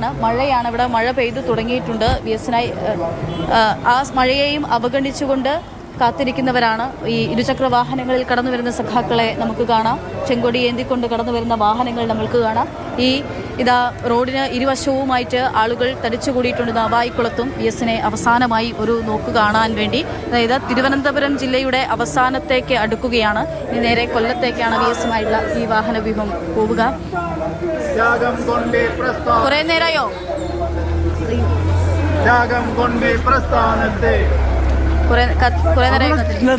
തുടരുകയാണ്. മഴയാണ്, ഇവിടെ മഴ പെയ്തു തുടങ്ങിയിട്ടുണ്ട്. VS-നായി ആ മഴയെയും അവഗണിച്ചുകൊണ്ട് കാത്തിരിക്കുന്നവരാണ്. ഈ ഇരുചക്ര വാഹനങ്ങളിൽ കടന്നു വരുന്ന സഖാക്കളെ നമുക്ക് കാണാം. ചെങ്കൊടി ഏന്തിക്കൊണ്ട് കടന്നു വരുന്ന വാഹനങ്ങൾ നമ്മൾക്ക് കാണാം. ഇതാ റോഡിന് ഇരുവശവുമായിട്ട് ആളുകൾ തടിച്ചുകൂടിയിട്ടുണ്ട്. നാവായിക്കുളത്തും VS-നെ അവസാനമായി ഒരു നോക്ക് കാണാൻ വേണ്ടി. അതായത് തിരുവനന്തപുരം ജില്ലയുടെ അവസാനത്തേക്ക് അടുക്കുകയാണ്. ഇനി നേരെ കൊല്ലത്തേക്കാണ് VS-മായിട്ടുള്ള ഈ വാഹന വ്യൂഹം പോവുക. കുറെ നേരമായോ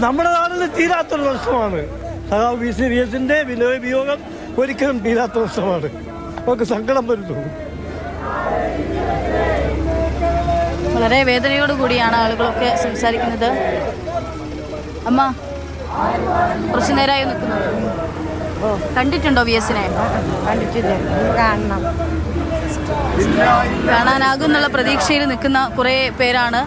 നമ്മുടെ നാടിന് തീരാത്തൊരു പ്രശ്നമാണ്. VS-ന്റെ വിയോഗം ഒരിക്കലും തീരാത്ത പ്രശ്നമാണ്. നമുക്ക് സങ്കടം വരുന്നു. വളരെ വേദനയോടുകൂടിയാണ് ആളുകളൊക്കെ സംസാരിക്കുന്നത്. അമ്മ കുറച്ചു നേരമായി നിൽക്കുന്നത്. കണ്ടിട്ടുണ്ടോ VS-നെ? കണ്ടിട്ടില്ല, കാണണം. കാണാനാകുമെന്നുള്ള പ്രതീക്ഷയിൽ നിൽക്കുന്ന കുറേ പേരാണ്.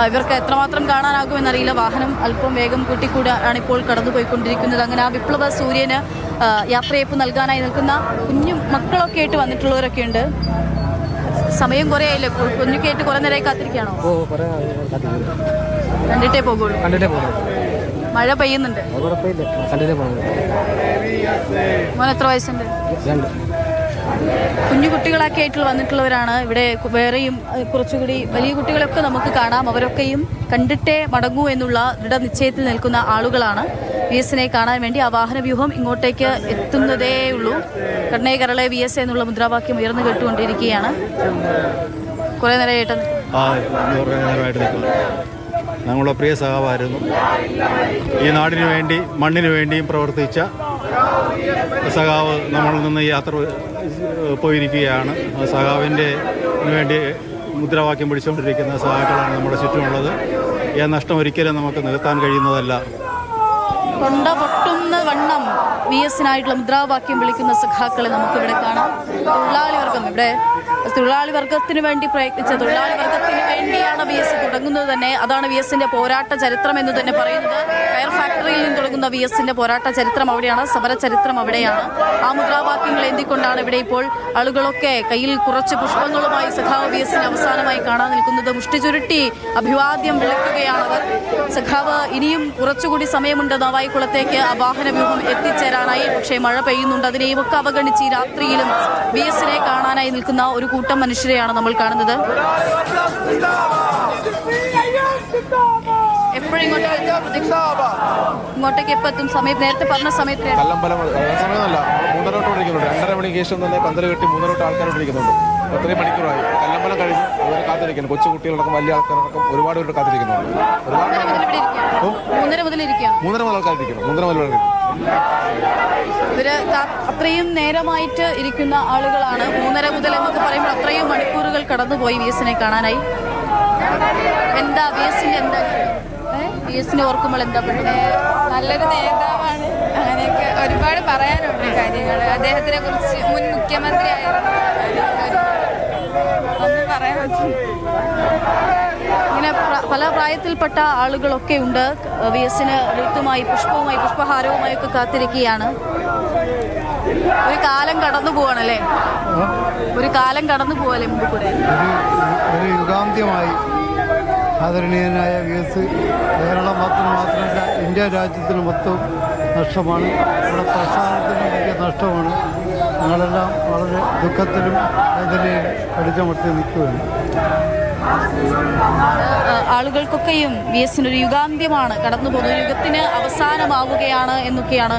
ഇവർക്ക് എത്രമാത്രം കാണാനാകുമെന്നറിയില്ല. വാഹനം അല്പം വേഗം കൂട്ടിക്കൂടാണ് ഇപ്പോൾ കടന്നുപോയിക്കൊണ്ടിരിക്കുന്നത്. അങ്ങനെ ആ വിപ്ലവ സൂര്യന് യാത്രയപ്പ് നൽകാനായി നിൽക്കുന്ന കുഞ്ഞു മക്കളൊക്കെ ആയിട്ട് വന്നിട്ടുള്ളവരൊക്കെ ഉണ്ട്. സമയം കുറേ ആയില്ലേ? കുഞ്ഞൊക്കെ ആയിട്ട് കുറേ നേരമായി കാത്തിരിക്കുകയാണോ? കണ്ടിട്ടേ പോകുള്ളൂ. മഴ പെയ്യുന്നുണ്ട്. മോൻ എത്ര വയസ്സുണ്ട്? കുഞ്ഞു കുട്ടികളൊക്കെ ആയിട്ട് വന്നിട്ടുള്ളവരാണ്. ഇവിടെ വേറെയും കുറച്ചുകൂടി വലിയ കുട്ടികളൊക്കെ നമുക്ക് കാണാം. അവരൊക്കെയും കണ്ടിട്ടേ മടങ്ങൂ എന്നുള്ള ദൃഢനിശ്ചയത്തിൽ നിൽക്കുന്ന ആളുകളാണ്. VS-നെ കാണാൻ വേണ്ടി ആ വാഹന വ്യൂഹം ഇങ്ങോട്ടേക്ക് എത്തുന്നതേ ഉള്ളൂ. കണ്ണേ കരളെ VS എന്നുള്ള മുദ്രാവാക്യം ഉയർന്നു കേട്ടുകൊണ്ടിരിക്കുകയാണ്. കുറേ നേരമായിട്ട് ഞങ്ങളുടെ പ്രിയ സഖാവായിരുന്നു. ഈ നാടിനു വേണ്ടി മണ്ണിനു വേണ്ടിയും പ്രവർത്തിച്ച സഖാവ് നമ്മളിൽ നിന്ന് യാത്ര പോയിരിക്കുകയാണ്. സഖാവിൻ്റെ വേണ്ടി മുദ്രാവാക്യം പിടിച്ചുകൊണ്ടിരിക്കുന്ന സഖാക്കളാണ് നമ്മുടെ ചുറ്റുമുള്ളത്. ഈ നഷ്ടം ഒരിക്കലും നമുക്ക് നികത്താൻ കഴിയുന്നതല്ല. കൊണ്ട പൊട്ടുന്ന വണ്ണം VS-നായിട്ടുള്ള മുദ്രാവാക്യം വിളിക്കുന്ന സഖാക്കളെ നമുക്കിവിടെ കാണാം. തൊഴിലാളി വർഗത്തിന് വേണ്ടി പ്രയത്നിച്ച തൊഴിലാളി വർഗത്തിന് വേണ്ടിയാണ് VS തുടങ്ങുന്നത് തന്നെ. അതാണ് VS-ന്റെ പോരാട്ട ചരിത്രം എന്ന് തന്നെ പറയുന്നത്. കയർ ഫാക്ടറിയിൽ നിന്ന് തുടങ്ങുന്ന VS-ന്റെ പോരാട്ട ചരിത്രം അവിടെയാണ്, സമര ചരിത്രം അവിടെയാണ്. ആ മുദ്രാവാക്യങ്ങൾ ഏന്തിക്കൊണ്ടാണ് ഇവിടെ ഇപ്പോൾ ആളുകളൊക്കെ കയ്യിൽ കുറച്ച് പുഷ്പങ്ങളുമായി സഖാവ് VS-നെ അവസാനമായി കാണാൻ നിൽക്കുന്നത്. മുഷ്ടി ചുരുട്ടി അഭിവാദ്യം വിളിക്കുകയാണവർ. സഖാവ് ഇനിയും കുറച്ചുകൂടി സമയമുണ്ട് നാവായിക്കുളത്തേക്ക് ആ വാഹന വ്യൂഹം എത്തിച്ചേരാനായി. പക്ഷേ മഴ പെയ്യുന്നുണ്ട്. അതിനെയും ഒക്കെ അവഗണിച്ച് ഈ രാത്രിയിലും VS-നെ കാണാനായി നിൽക്കുന്ന ഒരു കൂട്ടം മനുഷ്യരെയാണ് നമ്മൾ കാണുന്നത്. എപ്പോഴും ഇങ്ങോട്ടേക്ക് എപ്പോൾ എത്തും? സമയം നേരത്തെ പറഞ്ഞ സമയത്ത് സമയമല്ല, 2:30 മണിക്ക് ശേഷം തന്നെ പന്തൽ കെട്ടി 3 ആൾക്കാരോടിരിക്കുന്നുണ്ട്. അത്രയും മണിക്കൂറായി. കല്ലമ്പലം കഴിഞ്ഞു അതുവരെ കാത്തിരിക്കുന്നു. കൊച്ചു കുട്ടികളടക്കം വലിയ ആൾക്കാരടക്കം ഒരുപാട് പേര് കാത്തിരിക്കുന്നുണ്ട്. 3:30 മുതൽ ഇരിക്കുകയാണ്. 3:30 മുതൽ ആൾക്കാരിരിക്കുന്നു. 3:30 മുതൽ ഇവര് അത്രയും നേരമായിട്ട് ഇരിക്കുന്ന ആളുകളാണ്. 3:30 മുതൽ എന്നൊക്കെ പറയുമ്പോൾ അത്രയും മണിക്കൂറുകൾ കടന്നുപോയി VS-നെ കാണാനായി. എന്താ VS-നെ ഓർക്കുമ്പോൾ എന്താ പറയുന്നത്? നല്ലൊരു നേതാവാണ്. അങ്ങനെയൊക്കെ ഒരുപാട് പറയാനുണ്ട് കാര്യങ്ങൾ. അദ്ദേഹത്തിനെ കുറിച്ച് മുൻ മുഖ്യമന്ത്രി ആയിരുന്നു. ഒന്നും പറയാൻ പറ്റില്ല. ഇങ്ങനെ പല പ്രായത്തിൽപ്പെട്ട ആളുകളൊക്കെ ഉണ്ട്. VS-ന് എഴുത്തുമായി പുഷ്പഹാരവുമായി ഒക്കെ കാത്തിരിക്കുകയാണ്. ഒരു കാലം കടന്നു പോവാണല്ലേ? ഒരു കാലം കടന്നു പോവല്ലേ മുമ്പ് കൂടെ? ഒരു യുഗാന്ത്യമായി ആദരണീയനായ VS കേരളം മാത്രമല്ല ഇന്ത്യ രാജ്യത്തിന് മൊത്തം നഷ്ടമാണ്. നമ്മുടെ പ്രസ്ഥാനത്തിന് വലിയ നഷ്ടമാണ്. ഞങ്ങളെല്ലാം വളരെ ദുഃഖത്തിലും വേദനയും കടിച്ചമർത്തി നിൽക്കുകയാണ്. ആളുകൾക്കൊക്കെയും VS-നൊരു യുഗാന്ത്യമാണ് കടന്നു പോകുന്നത്. ഒരു യുഗത്തിന് അവസാനമാവുകയാണ് എന്നൊക്കെയാണ്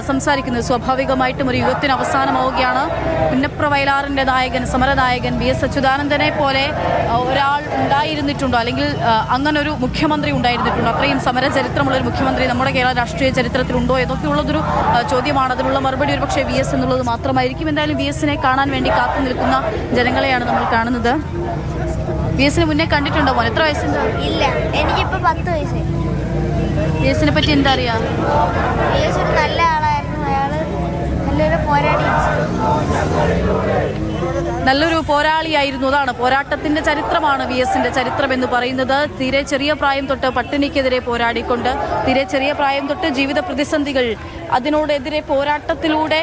സംസാരിക്കുന്നത്. സ്വാഭാവികമായിട്ടും ഒരു യുഗത്തിന് അവസാനമാവുകയാണ്. പുന്നപ്ര വയലാറിൻ്റെ നായകൻ, സമരനായകൻ VS അച്യുതാനന്ദനെ പോലെ ഒരാൾ ഉണ്ടായിരുന്നിട്ടുണ്ടോ, അല്ലെങ്കിൽ അങ്ങനൊരു മുഖ്യമന്ത്രി ഉണ്ടായിരുന്നിട്ടുണ്ടോ? അത്രയും സമര ചരിത്രമുള്ളൊരു മുഖ്യമന്ത്രി നമ്മുടെ കേരള രാഷ്ട്രീയ ചരിത്രത്തിലുണ്ടോ എന്നൊക്കെയുള്ളതൊരു ചോദ്യമാണ്. അതിനുള്ള മറുപടി ഒരു പക്ഷേ VS എന്നുള്ളത് മാത്രമായിരിക്കും. എന്തായാലും VS-നെ കാണാൻ വേണ്ടി കാത്തു നിൽക്കുന്ന ജനങ്ങളെയാണ് നമ്മൾ കാണുന്നത്. VS-നെ മുന്നേ കണ്ടിട്ടുണ്ടോ മോൻ? എത്ര വയസ്സുണ്ട്? ഇല്ല, എനിക്കിപ്പോൾ 10 വയസ്സ്. VS-നെ പറ്റി എന്താ അറിയാം? VS ഒരു നല്ല ആളായിരുന്നു. അയാൾ നല്ലൊരു പോരാടി. നല്ലൊരു പോരാളിയായിരുന്നു. അതാണ് പോരാട്ടത്തിന്റെ ചരിത്രമാണ് VSന്റെ ചരിത്രം എന്ന് പറയുന്നത്. തീരെ ചെറിയ പ്രായം തൊട്ട് പട്ടിണിക്കെതിരെ പോരാടിക്കൊണ്ട്, തീരെ ചെറിയ പ്രായം തൊട്ട് ജീവിത പ്രതിസന്ധികൾ അതിനോടെതിരെ പോരാട്ടത്തിലൂടെ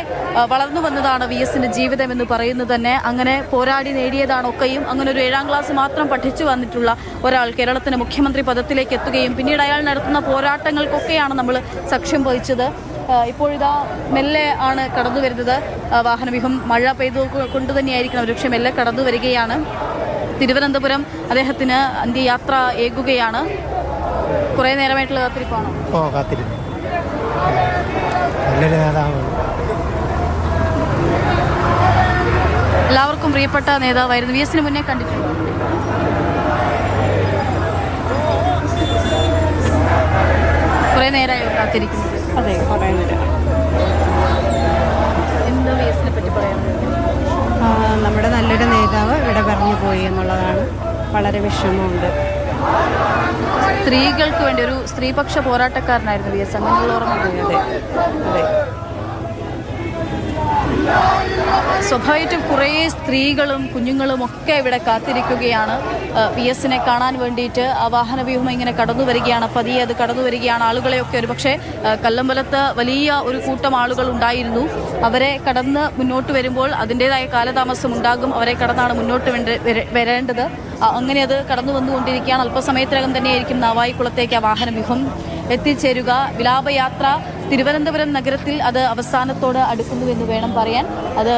വളർന്നു വന്നതാണ് VSന്റെ ജീവിതം എന്ന് പറയുന്നത് തന്നെ. അങ്ങനെ പോരാടി നേടിയതാണ് ഒക്കെയും. അങ്ങനെ ഒരു 7ാം ക്ലാസ് മാത്രം പഠിച്ചു വന്നിട്ടുള്ള ഒരാൾ കേരളത്തിന് മുഖ്യമന്ത്രി പദത്തിലേക്ക് എത്തുകയും പിന്നീട് അയാൾ നടത്തുന്ന പോരാട്ടങ്ങൾക്കൊക്കെയാണ് നമ്മൾ സാക്ഷ്യം വഹിച്ചത്. ഇപ്പോഴിതാ മെല്ലെ ആണ് കടന്നു വരുന്നത്. വാഹനവ്യൂഹം മഴ പെയ്തു കൊണ്ട് തന്നെയായിരിക്കണം ഒരുപക്ഷെ മെല്ലെ കടന്നു വരികയാണ്. തിരുവനന്തപുരം അദ്ദേഹത്തിന് അന്ത്യയാത്ര ഏകുകയാണ്. കുറേ നേരമായിട്ടുള്ള കാത്തിരിപ്പാണോ? കാത്തിരുന്നു. നല്ലൊരു നേതാവാണ്. എല്ലാവർക്കും പ്രിയപ്പെട്ട നേതാവായിരുന്നു. VSന് മുന്നേ കണ്ടിട്ടുണ്ടോ? കുറേ നേരമായോ കാത്തിരിക്കുന്നത്? അതെ, കുറേ നേരം. എന്താ VSനെ പറ്റി പറയാനുള്ളത്? നമ്മുടെ നല്ലൊരു നേതാവ് ഇവിടെ പറഞ്ഞു പോയി എന്നുള്ളതാണ്. വളരെ വിഷമമുണ്ട്. സ്ത്രീകൾക്ക് വേണ്ടി ഒരു സ്ത്രീപക്ഷ പോരാട്ടക്കാരനായിരുന്നു VS. അങ്ങനെയുള്ള ഓർമ്മ. അതെ അതെ. സ്വാഭാവികമായിട്ടും കുറേ സ്ത്രീകളും കുഞ്ഞുങ്ങളും ഒക്കെ ഇവിടെ കാത്തിരിക്കുകയാണ് VSനെ കാണാൻ വേണ്ടിയിട്ട്. ആ വാഹനവ്യൂഹം ഇങ്ങനെ കടന്നു വരികയാണ്, പതിയെ അത് കടന്നു വരികയാണ്. ആളുകളെയൊക്കെ ഒരുപക്ഷെ കല്ലമ്പലത്ത് വലിയ ഒരു കൂട്ടം ആളുകൾ ഉണ്ടായിരുന്നു. അവരെ കടന്ന് മുന്നോട്ട് വരുമ്പോൾ അതിൻ്റെതായ കാലതാമസം ഉണ്ടാകും. അവരെ കടന്നാണ് മുന്നോട്ട് വരേണ്ടത്. അങ്ങനെ അത് കടന്നു വന്നുകൊണ്ടിരിക്കുകയാണ്. അല്പസമയത്തിനകം തന്നെയായിരിക്കും നാവായിക്കുളത്തേക്ക് ആ വാഹനവ്യൂഹം എത്തിച്ചേരുക. വിലാപയാത്ര തിരുവനന്തപുരം നഗരത്തിൽ അത് അവസാനത്തോട് അടുക്കുന്നുവെന്ന് വേണം പറയാൻ. അത്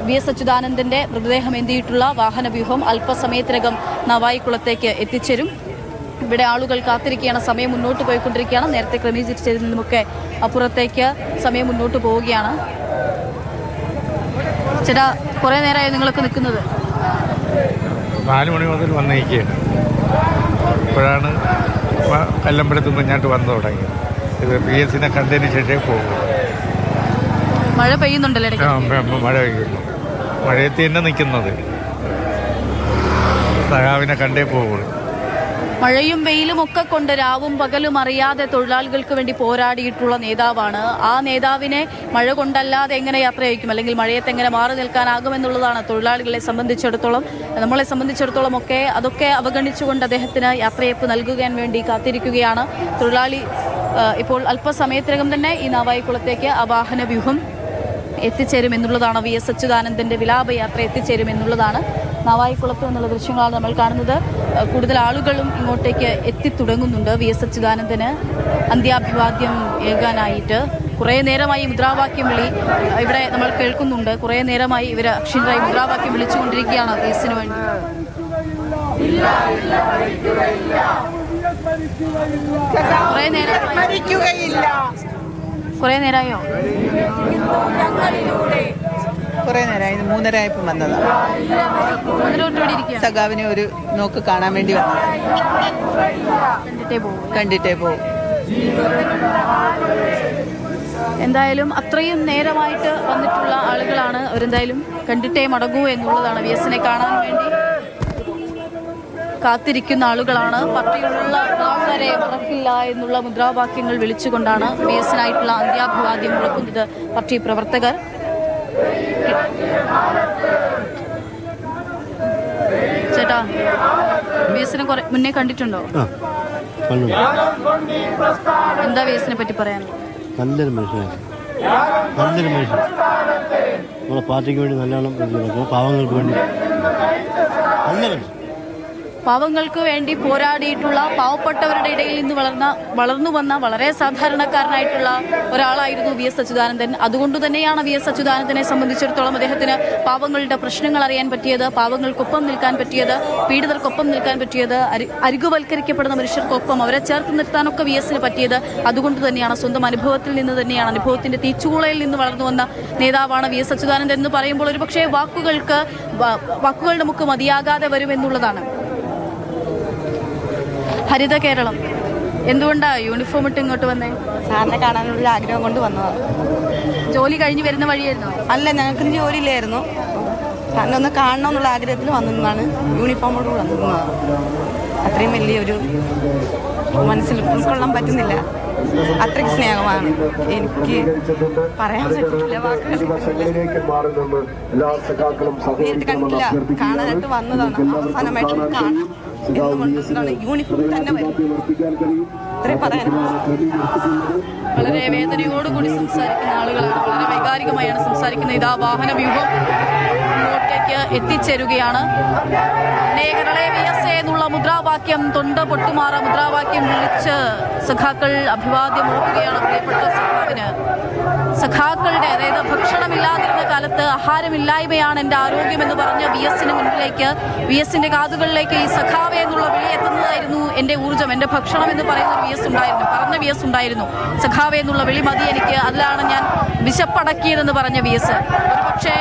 VS അച്യുതാനന്ദൻ്റെ മൃതദേഹം എന്തിയിട്ടുള്ള വാഹനവ്യൂഹം അല്പസമയത്തിനകം നാവായിക്കുളത്തേക്ക് എത്തിച്ചേരും. ഇവിടെ ആളുകൾ കാത്തിരിക്കുകയാണ്. സമയം മുന്നോട്ട് പോയിക്കൊണ്ടിരിക്കുകയാണ്. നേരത്തെ ക്രമീകരിച്ചതിൽ നിന്നുമൊക്കെ അപ്പുറത്തേക്ക് സമയം മുന്നോട്ട് പോവുകയാണ്. ചേട്ടാ, കുറേ നേരമായി നിങ്ങളൊക്കെ നിൽക്കുന്നത്? 4 മണി മുതൽ വന്നിരിക്കുകയാണ്. ഇപ്പോഴാണ് കല്ലമ്പലത്ത് നിന്ന് ഇങ്ങോട്ട് വന്നു തുടങ്ങിയത്. ഇത് VSനെ കണ്ടതിന് ശേഷമേ പോകും. മഴ പെയ്യുന്നുണ്ടല്ലേ? മഴ പെയ്യുന്നു. മഴയത്ത് തന്നെ നിൽക്കുന്നത്. സഖാവിനെ കണ്ടേ പോകുള്ളൂ. മഴയും വെയിലും ഒക്കെ കൊണ്ട് രാവും പകലും അറിയാതെ തൊഴിലാളികൾക്ക് വേണ്ടി പോരാടിയിട്ടുള്ള നേതാവാണ്. ആ നേതാവിനെ മഴ കൊണ്ടല്ലാതെ എങ്ങനെ യാത്രയായിരിക്കും, അല്ലെങ്കിൽ മഴയത്ത് എങ്ങനെ മാറി നിൽക്കാനാകുമെന്നുള്ളതാണ് തൊഴിലാളികളെ സംബന്ധിച്ചിടത്തോളം, നമ്മളെ സംബന്ധിച്ചിടത്തോളം ഒക്കെ അതൊക്കെ അവഗണിച്ചുകൊണ്ട് അദ്ദേഹത്തിന് യാത്രയപ്പ് നൽകുവാൻ വേണ്ടി കാത്തിരിക്കുകയാണ് തൊഴിലാളി. ഇപ്പോൾ അല്പസമയത്തിനകം തന്നെ ഈ നാവായിക്കുളത്തേക്ക് ആ വാഹനവ്യൂഹം എത്തിച്ചേരുമെന്നുള്ളതാണ്. VS അച്യുതാനന്ദൻ്റെ വിലാപയാത്ര എത്തിച്ചേരുമെന്നുള്ളതാണ്. നാവായിക്കുളത്ത് നിന്നുള്ള ദൃശ്യങ്ങളാണ് നമ്മൾ കാണുന്നത്. കൂടുതൽ ആളുകളും ഇങ്ങോട്ടേക്ക് എത്തിത്തുടങ്ങുന്നുണ്ട്. VS അച്യുതാനന്ദന് അന്ത്യാഭിവാദ്യം ഏകാനായിട്ട് കുറേ നേരമായി മുദ്രാവാക്യം വിളി ഇവിടെ നമ്മൾ കേൾക്കുന്നുണ്ട്. കുറേ നേരമായി ഇവർ അക്ഷീണരായി മുദ്രാവാക്യം വിളിച്ചുകൊണ്ടിരിക്കുകയാണ് VSന് വേണ്ടി. കുറേ നേരമായോ? കുറേ നേരമായി. 3:30 ആയപ്പോൾ വന്നതാണ്. സഖാവിനെ ഒരു നോക്ക് കാണാൻ വേണ്ടി വന്നത്. കണ്ടിട്ടേ പോകും. എന്തായാലും അത്രയും നേരമായിട്ട് വന്നിട്ടുള്ള ആളുകളാണ്. അവരെന്തായാലും കണ്ടിട്ടേ മടങ്ങൂ എന്നുള്ളതാണ്. VSനെ കാണാൻ വേണ്ടി കാത്തിരിക്കുന്ന ആളുകളാണ്. പട്ടിയുള്ള ആൾക്കാരെ മറക്കില്ല എന്നുള്ള മുദ്രാവാക്യങ്ങൾ വിളിച്ചുകൊണ്ടാണ് VSനായിട്ടുള്ള അന്ത്യാഭിവാദ്യം മുഴക്കുന്നത് പാർട്ടി പ്രവർത്തകർ. ചേട്ടാ, VSനെ മുന്നേ കണ്ടിട്ടുണ്ടോ? എന്താ VSനെ പറ്റി പറയാനുള്ളത്? നല്ലൊരു മനുഷ്യനാണ്. നല്ലൊരു മനുഷ്യൻ. നമ്മുടെ പാർട്ടിക്ക് വേണ്ടി നല്ലോണം പാവങ്ങൾക്ക് വേണ്ടി നല്ല മനുഷ്യൻ. പാവങ്ങൾക്ക് വേണ്ടി പോരാടിയിട്ടുള്ള, പാവപ്പെട്ടവരുടെ ഇടയിൽ നിന്ന് വളർന്നു വന്ന വളരെ സാധാരണക്കാരനായിട്ടുള്ള ഒരാളായിരുന്നു VS അച്യുതാനന്ദൻ. അതുകൊണ്ട് തന്നെയാണ് VS അച്യുതാനന്ദനെ സംബന്ധിച്ചിടത്തോളം അദ്ദേഹത്തിന് പാവങ്ങളുടെ പ്രശ്നങ്ങൾ അറിയാൻ പറ്റിയത്, പാവങ്ങൾക്കൊപ്പം നിൽക്കാൻ പറ്റിയത്, പീഡിതർക്കൊപ്പം നിൽക്കാൻ പറ്റിയത്, അരികുവൽക്കരിക്കപ്പെടുന്ന മനുഷ്യർക്കൊപ്പം അവരെ ചേർത്ത് നിർത്താനൊക്കെ VSന് പറ്റിയത്. അതുകൊണ്ട് തന്നെയാണ്, സ്വന്തം അനുഭവത്തിൽ നിന്ന് തന്നെയാണ്, അനുഭവത്തിന്റെ തീച്ചൂളയിൽ നിന്ന് വളർന്നു വന്ന നേതാവാണ് VS അച്യുതാനന്ദൻ എന്ന് പറയുമ്പോൾ ഒരുപക്ഷെ വാക്കുകളുടെ മുക്ക് മതിയാകാതെ വരുമെന്നുള്ളതാണ്. ഹരിത കേരളം എന്തുകൊണ്ടാ യൂണിഫോം ഇട്ട് ഇങ്ങോട്ട് വന്നേ? സാറിനെ കാണാനുള്ള ആഗ്രഹം കൊണ്ട് വന്നതാണ്. ജോലി കഴിഞ്ഞ് വരുന്ന വഴിയായിരുന്നോ? അല്ല, ഞങ്ങൾക്ക് ജോലിയില്ലായിരുന്നു. സാറിനെ ഒന്ന് കാണണം എന്നുള്ള ആഗ്രഹത്തിൽ വന്നതാണ്. യൂണിഫോമോട് വന്നതാണ്. അത്രയും വലിയൊരു മനസ്സിൽ ഉൾക്കൊള്ളാൻ പറ്റുന്നില്ല. അത്രയ്ക്ക് സ്നേഹമാണ്. എനിക്ക് പറയാൻ പറ്റില്ല, നേരിട്ട് കണ്ടില്ല, കാണാനായിട്ട് വന്നതാണ്. അവസാനമായിട്ട് കാണാൻ യൂണിഫോം തന്നെ വരും. ഇത്രയും പറയാൻ വളരെ വേദനയോടുകൂടി സംസാരിക്കുന്ന ആളുകളാണ്, വളരെ വൈകാരികമായാണ് സംസാരിക്കുന്നത്. ഇതാ വാഹന വ്യൂഹം ഇങ്ങോട്ടേക്ക് എത്തിച്ചേരുകയാണ്. കേരളേ VSA എന്നുള്ള മുദ്രാവാക്യം, തൊണ്ട പൊട്ടുമാറ മുദ്രാവാക്യം വിളിച്ച് സഖാക്കൾ അഭിവാദ്യം മുഴക്കുകയാണ് പ്രിയപ്പെട്ട സഖാവിന്. സഖാക്കളുടെ, അതായത് ഭക്ഷണമില്ലാതിരുന്ന കാലത്ത് ആഹാരമില്ലായ്മയാണ് എൻ്റെ ആരോഗ്യമെന്ന് പറഞ്ഞ VSന് മുൻപിലേക്ക്, VSന്റെ കാതുകളിലേക്ക് ഈ സഖാവെ എന്നുള്ള വിളി എത്തുന്നതായിരുന്നു എൻ്റെ ഊർജ്ജം, എൻ്റെ ഭക്ഷണം എന്ന് പറയുന്ന ഒരു VS ഉണ്ടായിരുന്നു, പറഞ്ഞ VS ഉണ്ടായിരുന്നു. സഖാവെ എന്നുള്ള വിളി മതി എനിക്ക്, അതിലാണ് ഞാൻ വിശപ്പടക്കിയതെന്ന് പറഞ്ഞ VS. പക്ഷേ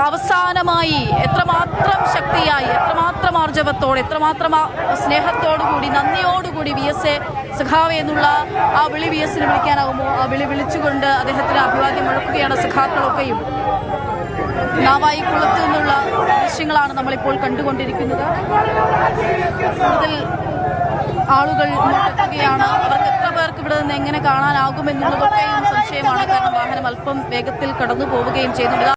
അവസാനമായി എത്രമാത്രം ശക്തിയായി, എത്രമാത്രം ആർജവത്തോടെ, എത്രമാത്രം സ്നേഹത്തോടുകൂടി, നന്ദിയോടുകൂടി VSA സഖാവെ എന്നുള്ള ആ വിളി VSന് വിളിക്കാനാകുമോ? ആ വിളി വിളിച്ചുകൊണ്ട് അദ്ദേഹത്തിന് അഭിവാദ്യം മുഴക്കുകയാണ് സഖാക്കളൊക്കെയും. നാവായി കുളത്ത് നിന്നുള്ള ദൃശ്യങ്ങളാണ് നമ്മളിപ്പോൾ കണ്ടുകൊണ്ടിരിക്കുന്നത്. കൂടുതൽ ആളുകൾ ഇങ്ങോട്ടെത്തുകയാണ്. അവർക്ക് എത്ര പേർക്ക് ഇവിടെ നിന്ന് എങ്ങനെ കാണാനാകുമെന്നുള്ളതൊക്കെയും സംശയമാണ്. കാരണം വാഹനം അല്പം വേഗത്തിൽ കടന്നു പോവുകയും ചെയ്യുന്നുണ്ട്.